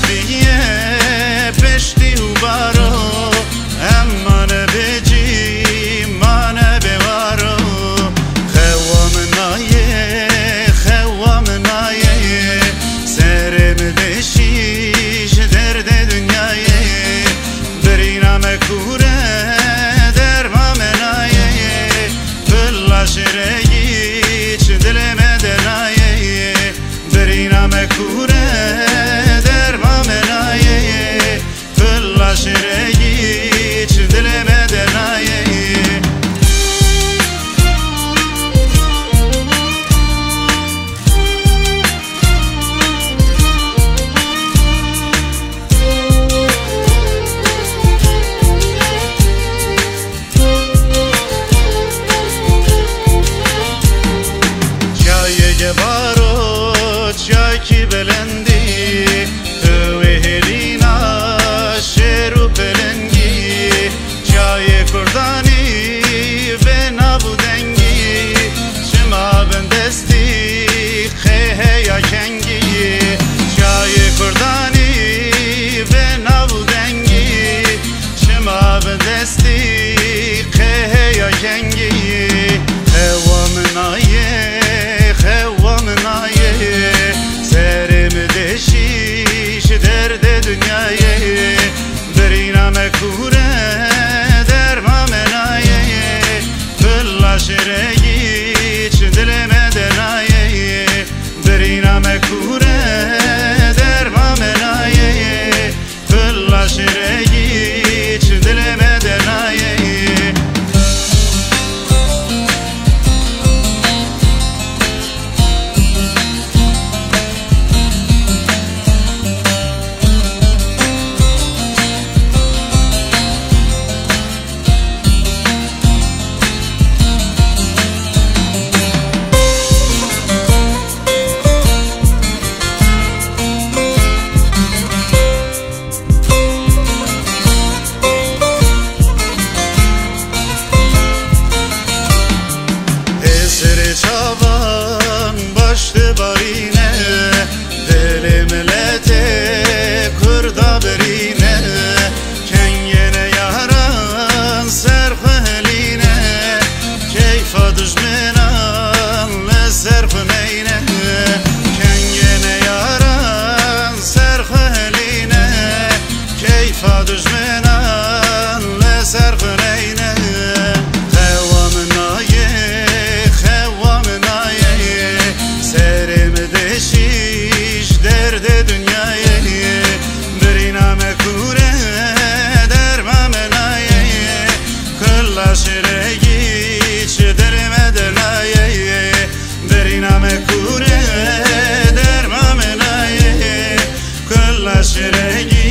بریه پشتی و بارو امان بجی من بوارو خوام نایه سرم دشیش درد دنیایه برینم کوره درمام نایه فلاش رگیچ دلم دنایه برینم کوره درمام نایه فلاش رگیچ دلم دنایه بارو چاکی بلندی تو هلینا شروع بلنگی چای کردانی به نبودنگی شما بندستی خیه یا کنگی چای کردانی به نبودنگی شما بندستی خیه یا کنگی خوام نایه سرم دشیش درد دنیایه برینم کوره درمام نایه فلاش رگیچ دلم دنایه برینم کوره درمام نایه فلاش رگیچ دلم دنایه çavan başlı barine deli millete kurda berine kengene yaran serfeline keyfa düşmenan le serfmeyne kengene yaran serfeline keyfa düşmenan le serfmeyne شیش درد دنیایه برینم کوره درمام نایه کلاش رگیچ درم دنایه برینم کوره درمام نایه کلاش رگیچ